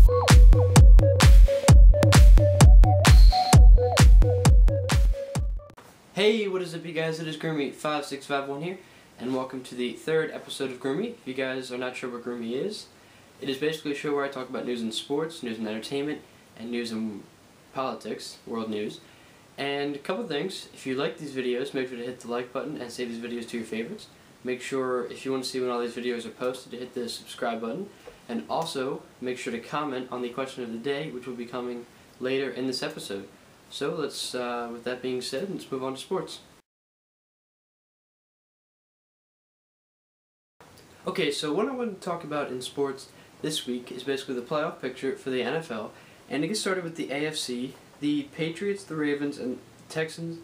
Hey, what is up you guys? It is groomie3 here, and welcome to the third episode of Groomie. If you guys are not sure what Groomie is, it is basically a show where I talk about news and sports, news and entertainment, and news and politics, world news. And a couple things, if you like these videos, make sure to hit the like button and save these videos to your favorites. Make sure, if you want to see when all these videos are posted, to hit the subscribe button. And also, make sure to comment on the question of the day, which will be coming later in this episode. So let's, with that being said, let's move on to sports. Okay, so what I want to talk about in sports this week is basically the playoff picture for the NFL. And to get started with the AFC, the Patriots, the Ravens, and the Texans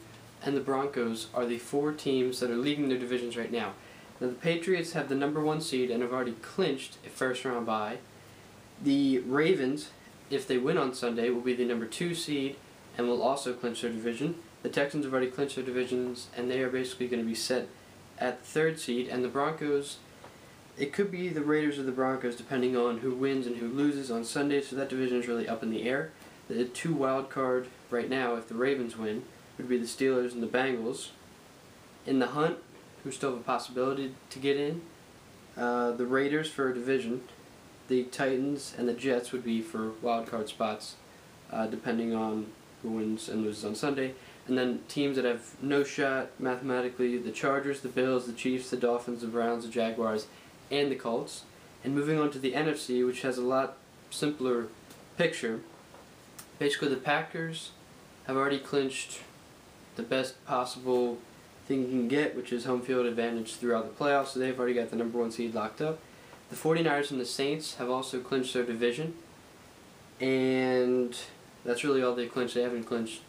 and the Broncos are the four teams that are leading their divisions right now. Now the Patriots have the #1 seed and have already clinched a first-round bye. The Ravens, if they win on Sunday, will be the #2 seed and will also clinch their division. The Texans have already clinched their divisions, and they are basically going to be set at the 3rd seed. And the Broncos, it could be the Raiders or the Broncos, depending on who wins and who loses on Sunday, so that division is really up in the air. The 2 wild card right now, if the Ravens win, would be the Steelers and the Bengals. In the hunt, who still have a possibility to get in, the Raiders for a division, the Titans and the Jets would be for wild card spots, depending on who wins and loses on Sunday. And then teams that have no shot mathematically, the Chargers, the Bills, the Chiefs, the Dolphins, the Browns, the Jaguars, and the Colts. And moving on to the NFC, which has a lot simpler picture. Basically the Packers have already clinched the best possible thing you can get, which is home field advantage throughout the playoffs, so they've already got the #1 seed locked up. The 49ers and the Saints have also clinched their division, and that's really all they've clinched. They haven't clinched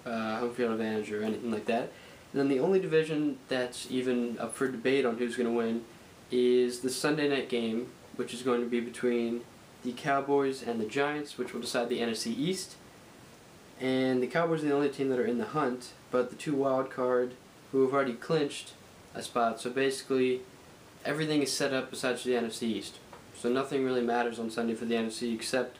home field advantage or anything like that. And then the only division that's even up for debate on who's going to win is the Sunday night game, which is going to be between the Cowboys and the Giants, which will decide the NFC East. And the Cowboys are the only team that are in the hunt, but the 2 wild card who have already clinched a spot. So basically, everything is set up besides the NFC East. So nothing really matters on Sunday for the NFC except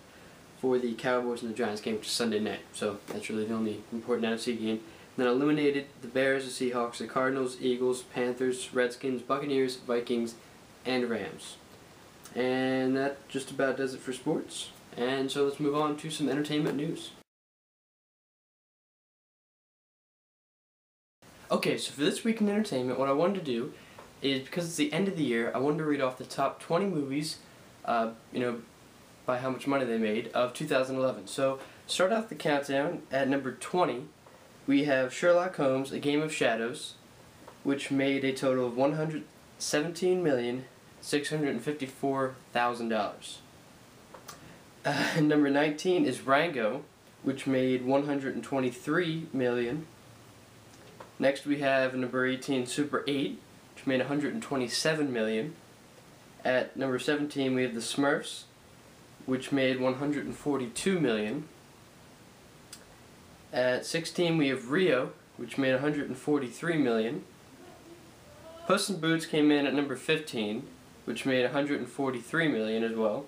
for the Cowboys and the Giants game, which is Sunday night. So that's really the only important NFC game. And then eliminated the Bears, the Seahawks, the Cardinals, Eagles, Panthers, Redskins, Buccaneers, Vikings, and Rams. And that just about does it for sports. And so let's move on to some entertainment news. Okay, so for this week in entertainment, what I wanted to do is, because it's the end of the year, I wanted to read off the top 20 movies, by how much money they made, of 2011. So, start off the countdown at number 20. We have Sherlock Holmes, A Game of Shadows, which made a total of $117,654,000. Number 19 is Rango, which made $123 million. Next we have number 18, Super 8, which made $127 million. At number 17 we have The Smurfs, which made $142 million. At 16 we have Rio, which made $143 million. Puss in Boots came in at number 15, which made $143 million as well.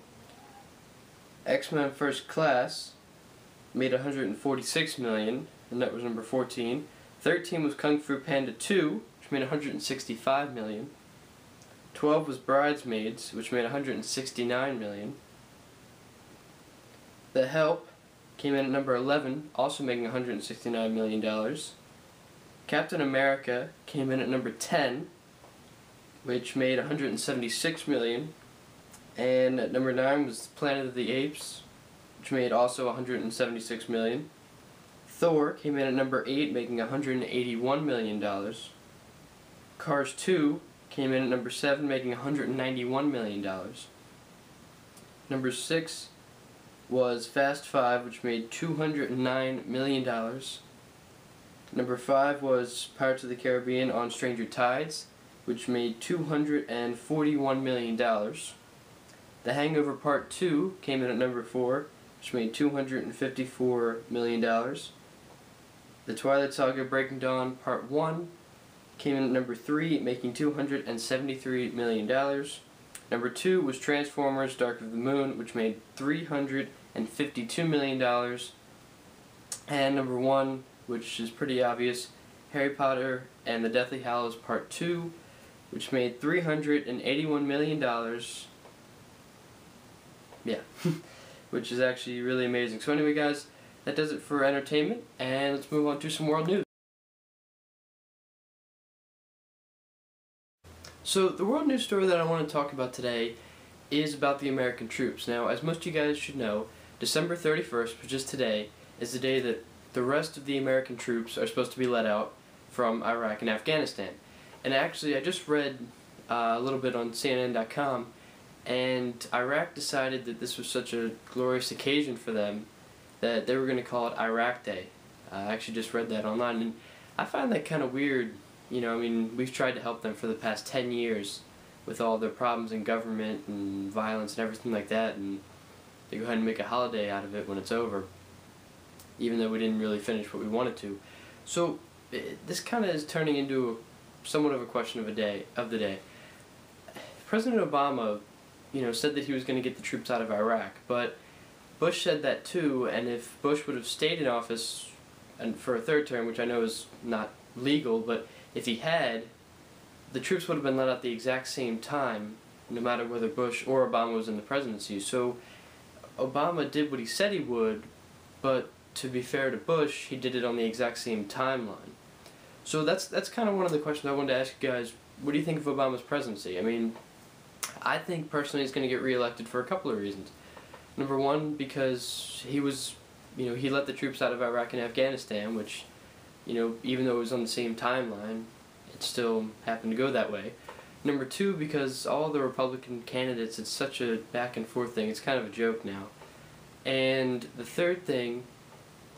X-Men First Class made $146 million, and that was number 14. 13 was Kung Fu Panda 2, which made $165 million. 12 was Bridesmaids, which made $169 million. The Help came in at number 11, also making $169 million. Captain America came in at number 10, which made $176 million. And at number 9 was Planet of the Apes, which made also $176 million. Thor came in at number 8, making $181 million. Cars 2 came in at number 7, making $191 million. Number 6 was Fast 5, which made $209 million. Number 5 was Pirates of the Caribbean on Stranger Tides, which made $241 million. The Hangover Part 2 came in at number 4, which made $254 million. The Twilight Saga Breaking Dawn Part 1 came in at number 3, making $273 million. Number 2 was Transformers: Dark of the Moon, which made $352 million. And number 1, which is pretty obvious, Harry Potter and the Deathly Hallows Part 2, which made $381 million. Yeah, which is actually really amazing. So anyway, guys, that does it for entertainment, and let's move on to some world news. So the world news story that I want to talk about today is about the American troops. Now, as most of you guys should know, December 31st, which is today, is the day that the rest of the American troops are supposed to be let out from Iraq and Afghanistan. And actually, I just read a little bit on CNN.com, and Iraq decided that this was such a glorious occasion for them that they were going to call it Iraq Day. I actually just read that online, and I find that kind of weird. You know, I mean, we've tried to help them for the past 10 years with all their problems in government and violence and everything like that, and they go ahead and make a holiday out of it when it's over, even though we didn't really finish what we wanted to. So this kind of is turning into somewhat of a question of the day. President Obama, you know, said that he was going to get the troops out of Iraq, but Bush said that too, and if Bush would have stayed in office and for a third term, which I know is not legal, but if he had, the troops would have been let out the exact same time, no matter whether Bush or Obama was in the presidency. So Obama did what he said he would, but to be fair to Bush, he did it on the exact same timeline. So that's kind of one of the questions I wanted to ask you guys. What do you think of Obama's presidency? I mean, I think personally he's going to get reelected for a couple of reasons. Number 1, because he was, you know, he let the troops out of Iraq and Afghanistan, which, you know, even though it was on the same timeline, it still happened to go that way. Number 2, because all the Republican candidates, it's such a back and forth thing, it's kind of a joke now. And the third thing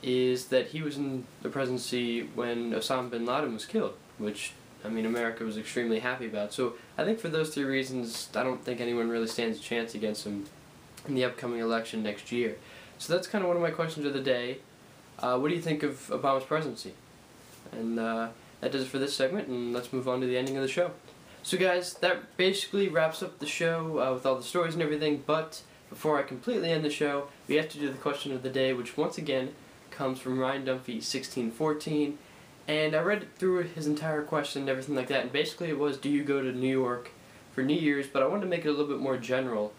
is that he was in the presidency when Osama bin Laden was killed, which, I mean, America was extremely happy about. So I think for those 3 reasons, I don't think anyone really stands a chance against him in the upcoming election next year. So that's kind of one of my questions of the day. What do you think of Obama's presidency? And that does it for this segment, and let's move on to the ending of the show. So guys, that basically wraps up the show with all the stories and everything, but before I completely end the show, we have to do the question of the day, which once again comes from Ryan Dunphy 1614, and I read through his entire question and everything like that, and basically it was, do you go to New York for New Year's? But I wanted to make it a little bit more general.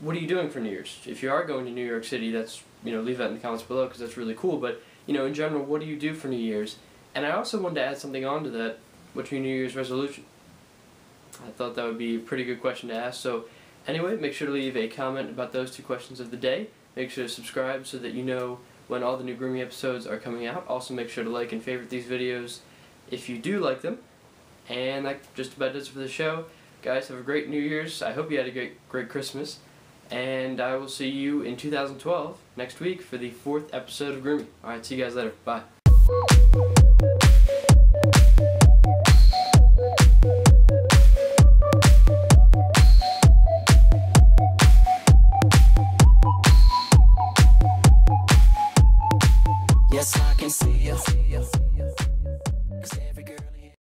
What are you doing for New Year's? If you are going to New York City, that's, you know, leave that in the comments below, because that's really cool. But, you know, in general, what do you do for New Year's? And I also wanted to add something on to that. What's your New Year's resolution? I thought that would be a pretty good question to ask. So anyway, make sure to leave a comment about those 2 questions of the day. Make sure to subscribe so that you know when all the new Groomie episodes are coming out. Also make sure to like and favorite these videos if you do like them. And that just about does it for the show. Guys, have a great New Year's. I hope you had a great Christmas. And I will see you in 2012 next week for the 4th episode of Groomie. Alright, see you guys later. Bye.